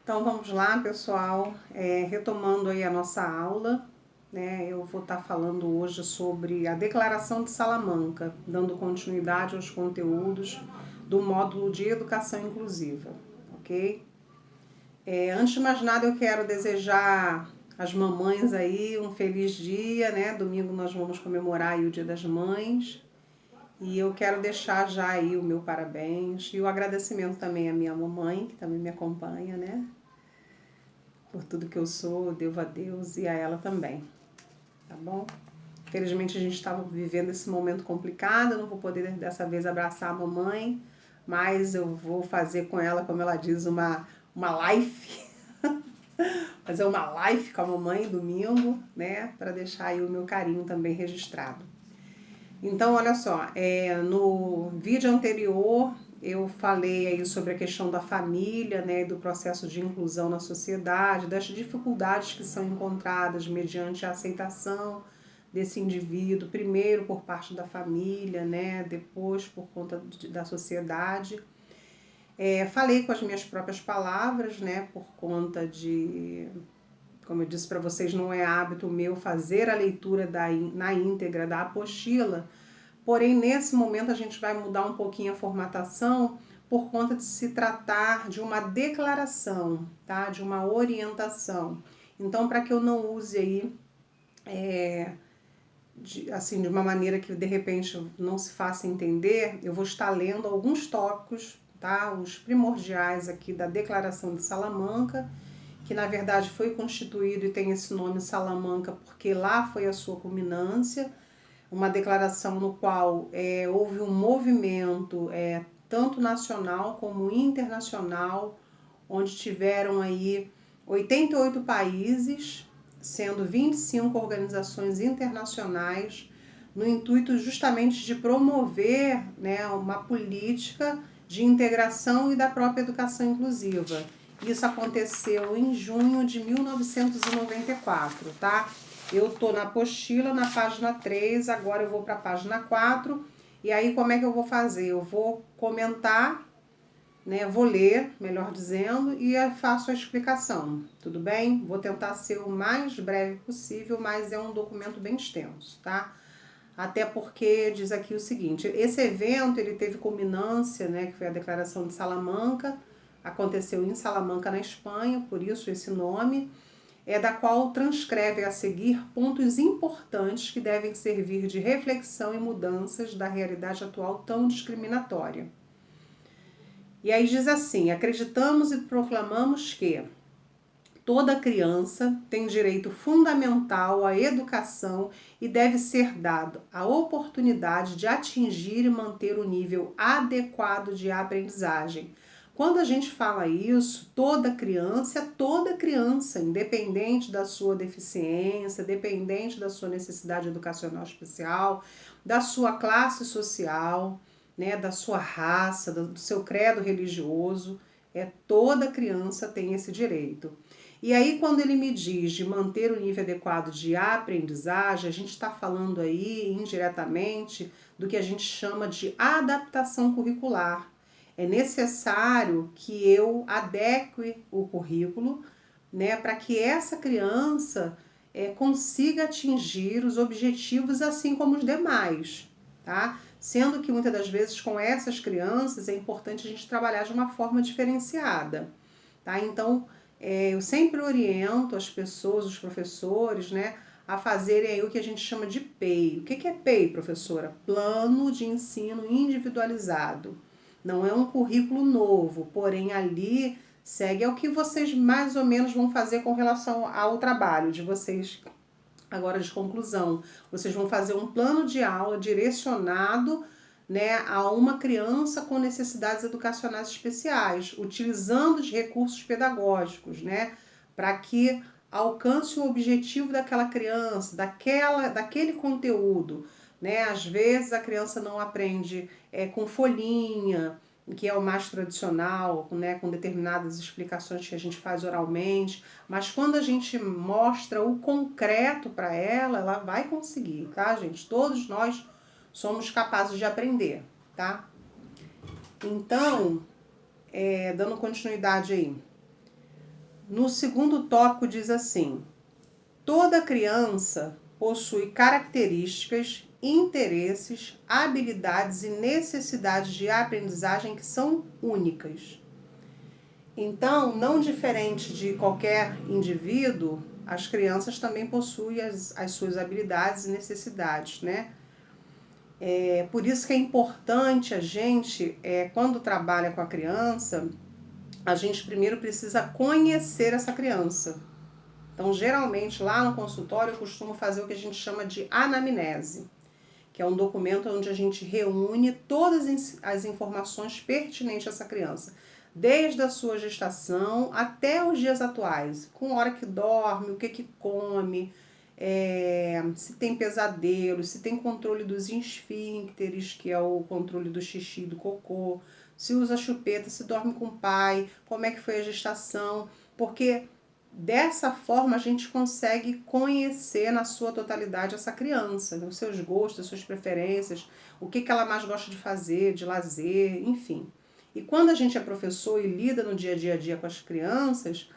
Então vamos lá, pessoal, retomando aí a nossa aula, né? Eu vou estar falando hoje sobre a Declaração de Salamanca, dando continuidade aos conteúdos do módulo de Educação Inclusiva, ok? Antes de mais nada, eu quero desejar às mamães aí um feliz dia, né? Domingo nós vamos comemorar aí o Dia das Mães. E eu quero deixar já aí o meu parabéns e o agradecimento também à minha mamãe, que também me acompanha, né? Por tudo que eu sou, eu devo a Deus e a ela também, tá bom? Infelizmente a gente estava vivendo esse momento complicado, eu não vou poder dessa vez abraçar a mamãe, mas eu vou fazer com ela, como ela diz, uma live, fazer uma live com a mamãe domingo, né? Para deixar aí o meu carinho também registrado. Então, olha só, no vídeo anterior eu falei aí sobre a questão da família, né, do processo de inclusão na sociedade, das dificuldades que são encontradas mediante a aceitação desse indivíduo, primeiro por parte da família, né, depois por conta da sociedade. Falei com as minhas próprias palavras, né, por conta de, como eu disse para vocês, não é hábito meu fazer a leitura na íntegra da apostila. Porém, nesse momento a gente vai mudar um pouquinho a formatação por conta de se tratar de uma declaração, tá? De uma orientação. Então, para que eu não use aí, de uma maneira que de repente não se faça entender, eu vou estar lendo alguns tópicos, tá? Os primordiais aqui da Declaração de Salamanca, que na verdade foi constituído e tem esse nome Salamanca porque lá foi a sua culminância, uma declaração no qual houve um movimento tanto nacional como internacional, onde tiveram aí 88 países, sendo 25 organizações internacionais, no intuito justamente de promover, né, uma política de integração e da própria educação inclusiva. Isso aconteceu em junho de 1994, tá? Eu tô na apostila, na página 3, agora eu vou para a página 4, e aí como é que eu vou fazer? Eu vou comentar, né? Vou ler, melhor dizendo, e faço a explicação, tudo bem? Vou tentar ser o mais breve possível, mas é um documento bem extenso, tá? Até porque diz aqui o seguinte, esse evento ele teve culminância, né, que foi a Declaração de Salamanca, aconteceu em Salamanca, na Espanha, por isso esse nome, da qual transcreve a seguir pontos importantes que devem servir de reflexão e mudanças da realidade atual tão discriminatória. E aí diz assim, acreditamos e proclamamos que toda criança tem direito fundamental à educação e deve ser dado a oportunidade de atingir e manter o nível adequado de aprendizagem. Quando a gente fala isso, toda criança, independente da sua deficiência, dependente da sua necessidade educacional especial, da sua classe social, né, da sua raça, do seu credo religioso, toda criança tem esse direito. E aí, quando ele me diz de manter o nível adequado de aprendizagem, a gente está falando aí, indiretamente, do que a gente chama de adaptação curricular. É necessário que eu adeque o currículo, né, para que essa criança consiga atingir os objetivos assim como os demais, tá? Sendo que muitas das vezes com essas crianças é importante a gente trabalhar de uma forma diferenciada, tá? Então, eu sempre oriento as pessoas, os professores, né, a fazerem aí o que a gente chama de PEI. O que é PEI, professora? Plano de Ensino Individualizado. Não é um currículo novo, porém ali segue ao que vocês mais ou menos vão fazer com relação ao trabalho de vocês agora de conclusão. Vocês vão fazer um plano de aula direcionado, né, a uma criança com necessidades educacionais especiais, utilizando os recursos pedagógicos, né, para que alcance o objetivo daquela criança, daquele conteúdo, né? Às vezes a criança não aprende com folhinha, que é o mais tradicional, né, com determinadas explicações que a gente faz oralmente, mas quando a gente mostra o concreto para ela, ela vai conseguir, tá, gente? Todos nós somos capazes de aprender, tá? Então, dando continuidade aí, No segundo tópico diz assim: toda criança possui características, interesses, habilidades e necessidades de aprendizagem que são únicas. Então, não diferente de qualquer indivíduo, as crianças também possuem as suas habilidades e necessidades, né? Por isso que é importante a gente, quando trabalha com a criança, a gente primeiro precisa conhecer essa criança. Então, geralmente, lá no consultório, eu costumo fazer o que a gente chama de anamnese, que é um documento onde a gente reúne todas as informações pertinentes a essa criança, desde a sua gestação até os dias atuais, com a hora que dorme, o que come, se tem pesadelos, se tem controle dos esfíncteres, que é o controle do xixi e do cocô, se usa chupeta, se dorme com o pai, como é que foi a gestação, porque dessa forma a gente consegue conhecer na sua totalidade essa criança, os seus gostos, as suas preferências, o que ela mais gosta de fazer, de lazer, enfim. E quando a gente é professor e lida no dia a dia com as crianças,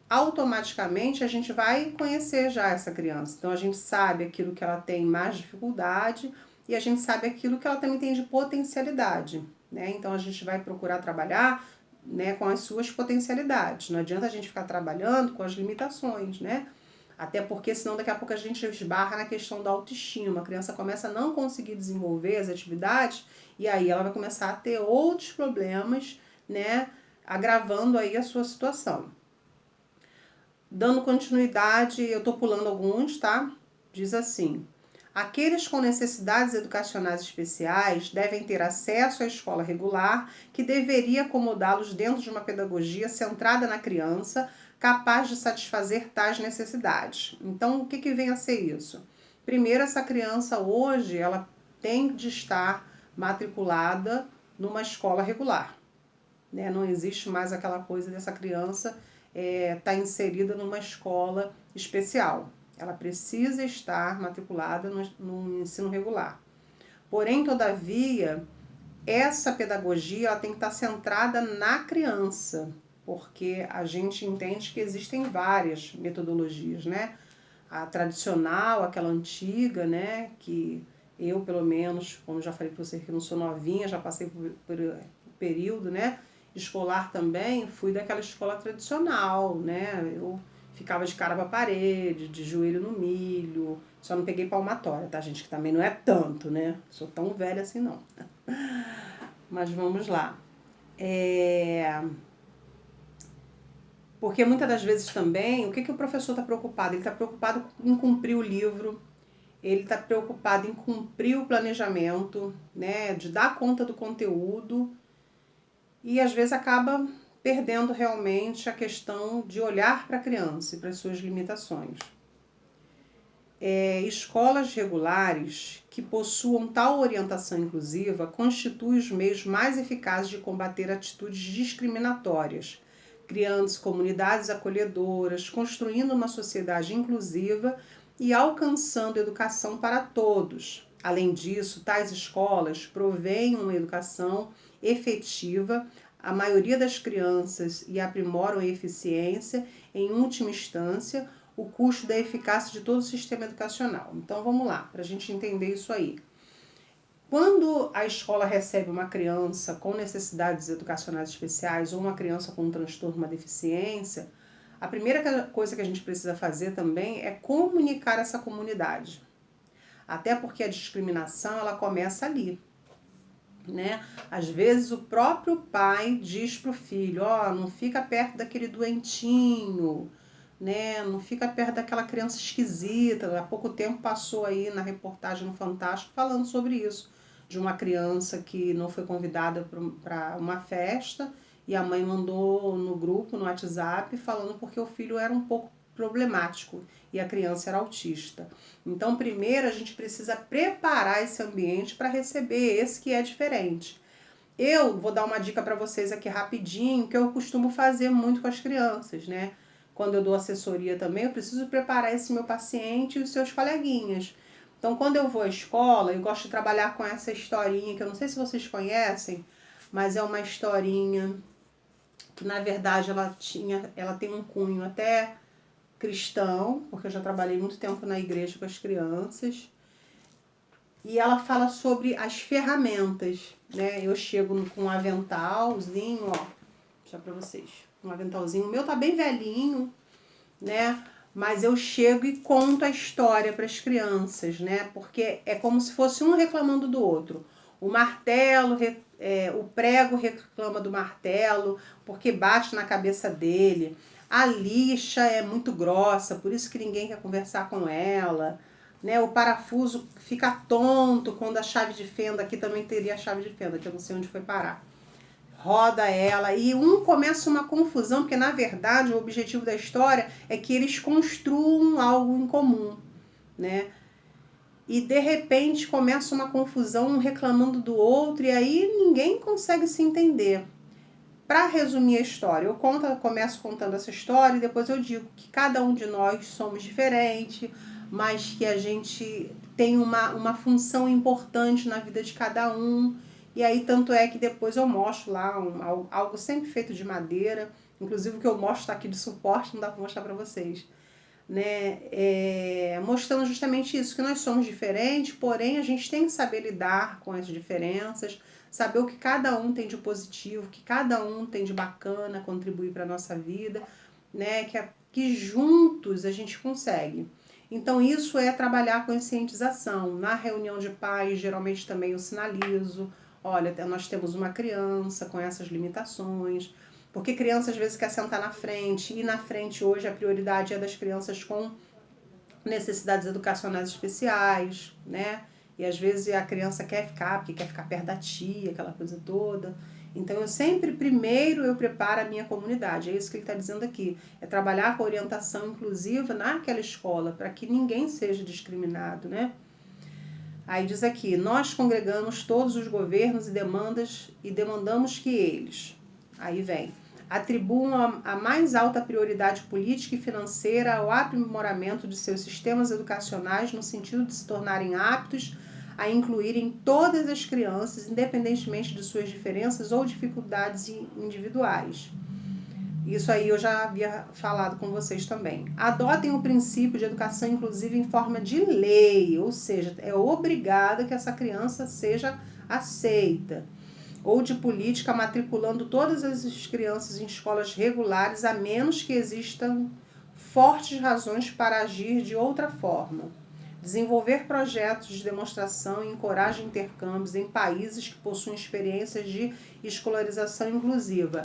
automaticamente a gente vai conhecer já essa criança. Então a gente sabe aquilo que ela tem mais dificuldade e a gente sabe aquilo que ela também tem de potencialidade, né? Então a gente vai procurar trabalhar, né, com as suas potencialidades. Não adianta a gente ficar trabalhando com as limitações, né? Até porque senão daqui a pouco a gente esbarra na questão da autoestima. A criança começa a não conseguir desenvolver as atividades e aí ela vai começar a ter outros problemas, né, agravando aí a sua situação. Dando continuidade, eu estou pulando alguns, tá? Diz assim: aqueles com necessidades educacionais especiais devem ter acesso à escola regular, que deveria acomodá-los dentro de uma pedagogia centrada na criança, capaz de satisfazer tais necessidades. Então, o que vem a ser isso? Primeiro, essa criança hoje, ela tem de estar matriculada numa escola regular, né? Não existe mais aquela coisa dessa criança estar inserida numa escola especial. Ela precisa estar matriculada no ensino regular. Porém, todavia, essa pedagogia ela tem que estar centrada na criança, porque a gente entende que existem várias metodologias, né? A tradicional, aquela antiga, né? Que eu, pelo menos, como já falei para você que não sou novinha, já passei por período, né, escolar também, fui daquela escola tradicional, né? Eu ficava de cara pra parede, de joelho no milho, só não peguei palmatória, tá, gente? Que também não é tanto, né? Sou tão velha assim, não. Mas vamos lá. Porque muitas das vezes também, o que o professor está preocupado? Ele está preocupado em cumprir o livro, ele está preocupado em cumprir o planejamento, né? De dar conta do conteúdo, e às vezes acaba perdendo realmente a questão de olhar para a criança e para as suas limitações. Escolas regulares que possuam tal orientação inclusiva constituem os meios mais eficazes de combater atitudes discriminatórias, criando comunidades acolhedoras, construindo uma sociedade inclusiva e alcançando educação para todos. Além disso, tais escolas provêm uma educação efetiva à maioria das crianças e aprimoram a eficiência, em última instância, o custo da eficácia de todo o sistema educacional. Então vamos lá, para a gente entender isso aí. Quando a escola recebe uma criança com necessidades educacionais especiais ou uma criança com um transtorno, uma deficiência, a primeira coisa que a gente precisa fazer também é comunicar essa comunidade. Até porque a discriminação ela começa ali, né? Às vezes o próprio pai diz pro filho, não fica perto daquele doentinho, né? Não fica perto daquela criança esquisita. Há pouco tempo passou aí na reportagem no Fantástico falando sobre isso, de uma criança que não foi convidada para uma festa e a mãe mandou no grupo, no WhatsApp, falando porque o filho era um pouco problemático e a criança era autista. Então, primeiro a gente precisa preparar esse ambiente para receber esse que é diferente. Eu vou dar uma dica para vocês aqui rapidinho, que eu costumo fazer muito com as crianças, né? Quando eu dou assessoria também, eu preciso preparar esse meu paciente e os seus coleguinhas. Então, quando eu vou à escola, eu gosto de trabalhar com essa historinha, que eu não sei se vocês conhecem, mas é uma historinha que na verdade ela tem um cunho até cristão, porque eu já trabalhei muito tempo na igreja com as crianças. E ela fala sobre as ferramentas, né? Eu chego com um aventalzinho, ó, deixa pra vocês, um aventalzinho. O meu tá bem velhinho, né? Mas eu chego e conto a história para as crianças, né? Porque é como se fosse um reclamando do outro. O martelo, o prego reclama do martelo porque bate na cabeça dele. A lixa é muito grossa, por isso que ninguém quer conversar com ela. Né? O parafuso fica tonto quando a chave de fenda, aqui também teria a chave de fenda, que eu não sei onde foi parar. Roda ela e começa uma confusão, porque na verdade o objetivo da história é que eles construam algo em comum, né? E de repente começa uma confusão, um reclamando do outro, e aí ninguém consegue se entender. Para resumir a história, eu começo contando essa história e depois eu digo que cada um de nós somos diferentes, mas que a gente tem uma função importante na vida de cada um. E aí tanto é que depois eu mostro lá algo sempre feito de madeira, inclusive o que eu mostro está aqui de suporte, não dá para mostrar para vocês. Né? Mostrando justamente isso, que nós somos diferentes, porém a gente tem que saber lidar com as diferenças, saber o que cada um tem de positivo, o que cada um tem de bacana, contribuir para a nossa vida, né? Que juntos a gente consegue. Então isso é trabalhar a conscientização. Na reunião de pais, geralmente também eu sinalizo, olha, nós temos uma criança com essas limitações, porque criança às vezes quer sentar na frente, e na frente hoje a prioridade é das crianças com necessidades educacionais especiais, né? E às vezes a criança quer ficar, porque quer ficar perto da tia, aquela coisa toda. Então eu sempre, primeiro eu preparo a minha comunidade, é isso que ele está dizendo aqui, é trabalhar com orientação inclusiva naquela escola, para que ninguém seja discriminado, né? Aí diz aqui, nós congregamos todos os governos e demandamos que eles, aí vem, atribuam a mais alta prioridade política e financeira ao aprimoramento de seus sistemas educacionais no sentido de se tornarem aptos a incluírem todas as crianças, independentemente de suas diferenças ou dificuldades individuais. Isso aí eu já havia falado com vocês também. Adotem o princípio de educação inclusiva em forma de lei, ou seja, é obrigado que essa criança seja aceita. Ou de política, matriculando todas as crianças em escolas regulares, a menos que existam fortes razões para agir de outra forma. Desenvolver projetos de demonstração e encorajar intercâmbios em países que possuem experiências de escolarização inclusiva.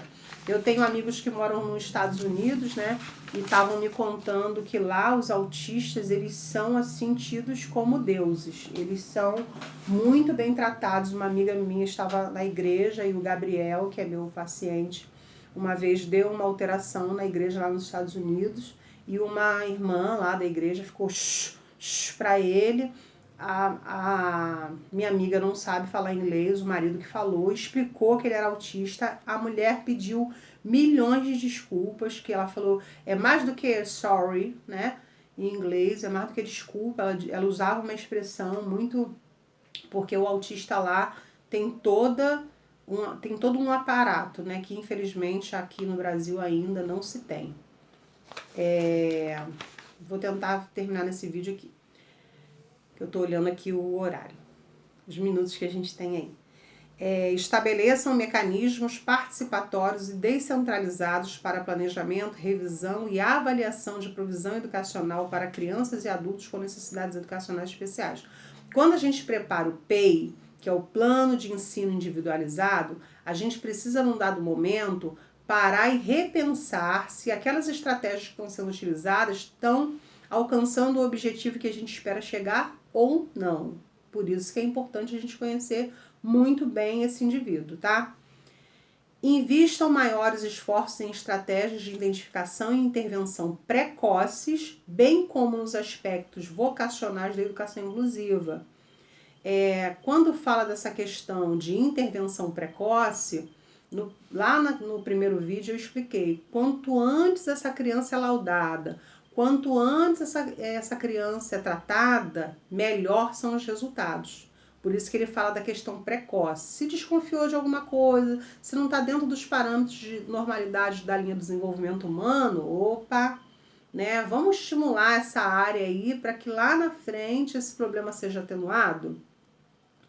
Eu tenho amigos que moram nos Estados Unidos, né? E estavam me contando que lá os autistas, eles são assim tidos como deuses. Eles são muito bem tratados. Uma amiga minha estava na igreja e o Gabriel, que é meu paciente, uma vez deu uma alteração na igreja lá nos Estados Unidos e uma irmã lá da igreja ficou para ele. A minha amiga não sabe falar inglês, o marido que falou, explicou que ele era autista, a mulher pediu milhões de desculpas, que ela falou, é mais do que sorry, né, em inglês, é mais do que desculpa, ela usava uma expressão muito, porque o autista lá tem todo um aparato, né, que infelizmente aqui no Brasil ainda não se tem. Vou tentar terminar nesse vídeo aqui, que eu tô olhando aqui o horário, os minutos que a gente tem aí. Estabeleçam mecanismos participatórios e descentralizados para planejamento, revisão e avaliação de provisão educacional para crianças e adultos com necessidades educacionais especiais. Quando a gente prepara o PEI, que é o Plano de Ensino Individualizado, a gente precisa, num dado momento, parar e repensar se aquelas estratégias que estão sendo utilizadas estão alcançando o objetivo que a gente espera chegar ou não. Por isso que é importante a gente conhecer muito bem esse indivíduo, tá? Invistam maiores esforços em estratégias de identificação e intervenção precoces, bem como nos aspectos vocacionais da educação inclusiva. Quando fala dessa questão de intervenção precoce, lá no primeiro vídeo eu expliquei, quanto antes essa criança é laudada, quanto antes essa criança é tratada, melhor são os resultados. Por isso que ele fala da questão precoce. Se desconfiou de alguma coisa, se não está dentro dos parâmetros de normalidade da linha do desenvolvimento humano, opa, né? Vamos estimular essa área aí para que lá na frente esse problema seja atenuado.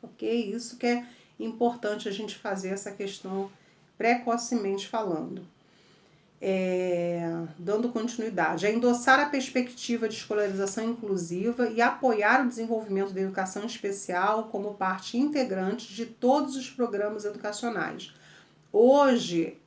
Ok? Isso que é importante a gente fazer essa questão precocemente falando. Dando continuidade, é endossar a perspectiva de escolarização inclusiva e apoiar o desenvolvimento da educação especial como parte integrante de todos os programas educacionais. Hoje,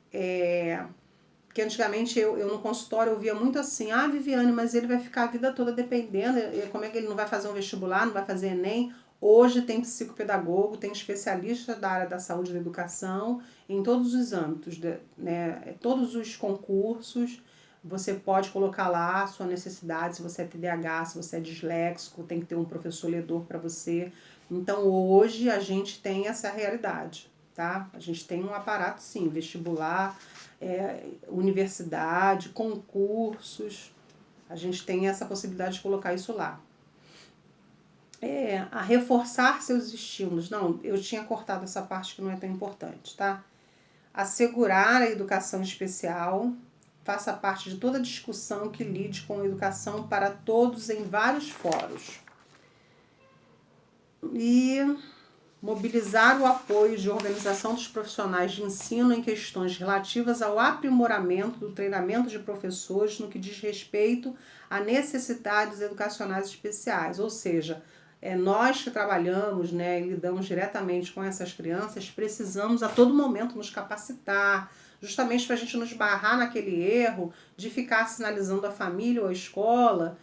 que antigamente eu no consultório eu via muito assim, Viviane, mas ele vai ficar a vida toda dependendo, como é que ele não vai fazer um vestibular, não vai fazer Enem? Hoje tem psicopedagogo, tem especialista da área da saúde e da educação, em todos os âmbitos, né? Todos os concursos, você pode colocar lá a sua necessidade, se você é TDAH, se você é disléxico, tem que ter um professor ledor para você. Então hoje a gente tem essa realidade, tá? A gente tem um aparato sim, vestibular, universidade, concursos, a gente tem essa possibilidade de colocar isso lá. A reforçar seus estímulos. Não, eu tinha cortado essa parte que não é tão importante, tá? Assegurar a educação especial, faça parte de toda discussão que lide com educação para todos em vários fóruns. E mobilizar o apoio de organização dos profissionais de ensino em questões relativas ao aprimoramento do treinamento de professores no que diz respeito a necessidades educacionais especiais, ou seja, nós que trabalhamos, né, e lidamos diretamente com essas crianças, precisamos a todo momento nos capacitar, justamente para a gente não esbarrar naquele erro de ficar sinalizando a família ou a escola,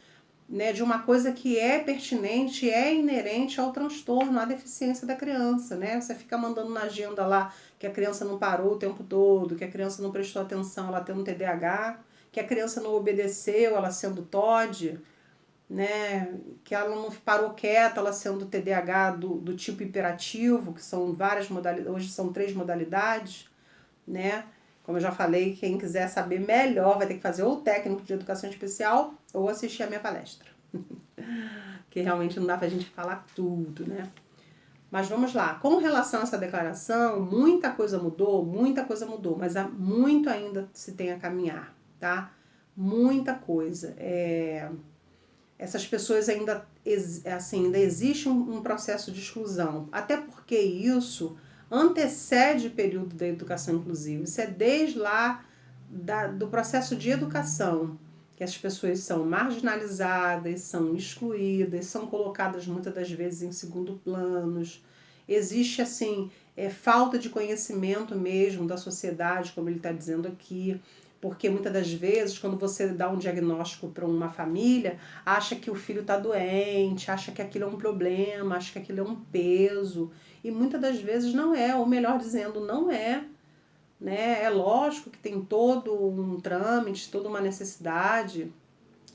né, de uma coisa que é pertinente, é inerente ao transtorno, à deficiência da criança, né? Você fica mandando na agenda lá que a criança não parou o tempo todo, que a criança não prestou atenção, ela tendo TDAH, que a criança não obedeceu, ela sendo TOD, né? Que ela não parou quieta, ela sendo TDAH do tipo hiperativo, que são várias modalidades, hoje são 3 modalidades, né? Como eu já falei, quem quiser saber melhor vai ter que fazer ou técnico de educação especial ou assistir a minha palestra. Que realmente não dá pra gente falar tudo, né? Mas vamos lá. Com relação a essa declaração, muita coisa mudou, mas há muito ainda se tem a caminhar, tá? Muita coisa. Essas pessoas ainda existe um processo de exclusão. Até porque isso antecede o período da educação inclusiva. Isso é desde lá do processo de educação, que as pessoas são marginalizadas, são excluídas, são colocadas muitas das vezes em segundo planos. Existe, assim, falta de conhecimento mesmo da sociedade, como ele está dizendo aqui, porque muitas das vezes, quando você dá um diagnóstico para uma família, acha que o filho está doente, acha que aquilo é um problema, acha que aquilo é um peso, e muitas das vezes não é, ou melhor dizendo, não é, né? É lógico que tem todo um trâmite, toda uma necessidade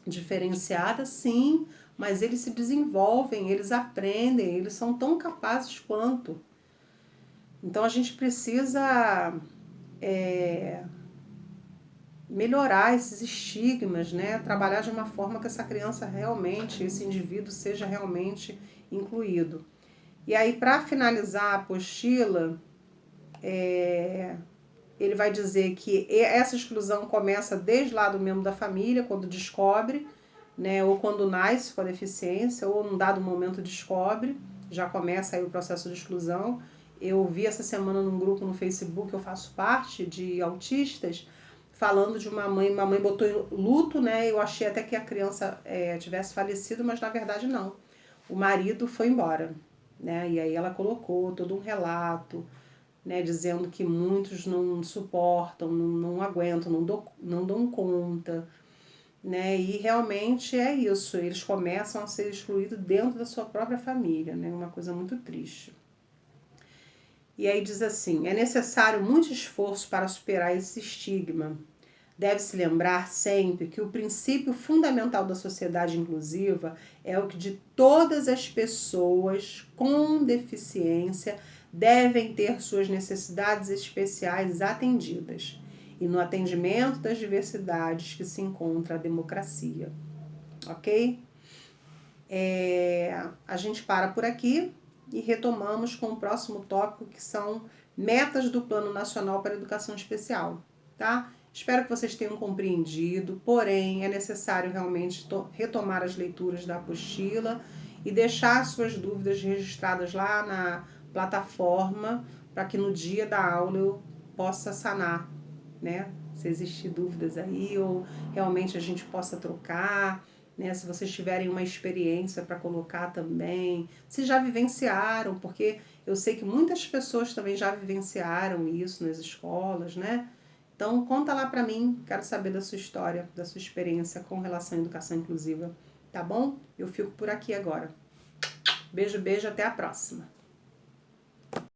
diferenciada, sim, mas eles se desenvolvem, eles aprendem, eles são tão capazes quanto. Então a gente precisa melhorar esses estigmas, né? Trabalhar de uma forma que essa criança realmente, esse indivíduo seja realmente incluído. E aí, para finalizar a apostila, ele vai dizer que essa exclusão começa desde lá do membro da família, quando descobre, né? Ou quando nasce com a deficiência, ou num dado momento descobre, já começa aí o processo de exclusão. Eu vi essa semana num grupo no Facebook, eu faço parte, de autistas, falando de uma mãe botou em luto, né? Eu achei até que a criança tivesse falecido, mas na verdade não. O marido foi embora, né? E aí ela colocou todo um relato, né? Dizendo que muitos não suportam, não aguentam, não dão conta, né? E realmente é isso, eles começam a ser excluídos dentro da sua própria família, né? Uma coisa muito triste. E aí diz assim, é necessário muito esforço para superar esse estigma. Deve-se lembrar sempre que o princípio fundamental da sociedade inclusiva é o que de todas as pessoas com deficiência devem ter suas necessidades especiais atendidas. E no atendimento das diversidades que se encontra a democracia. Ok? A gente para por aqui. e retomamos com o próximo tópico, que são metas do Plano Nacional para a Educação Especial, tá? Espero que vocês tenham compreendido, porém é necessário realmente retomar as leituras da apostila e deixar suas dúvidas registradas lá na plataforma para que no dia da aula eu possa sanar, né? Se existir dúvidas aí ou realmente a gente possa trocar, né? Se vocês tiverem uma experiência para colocar também, se já vivenciaram, porque eu sei que muitas pessoas também já vivenciaram isso nas escolas, né? Então, conta lá pra mim, quero saber da sua história, da sua experiência com relação à educação inclusiva, tá bom? Eu fico por aqui agora. Beijo, beijo, até a próxima.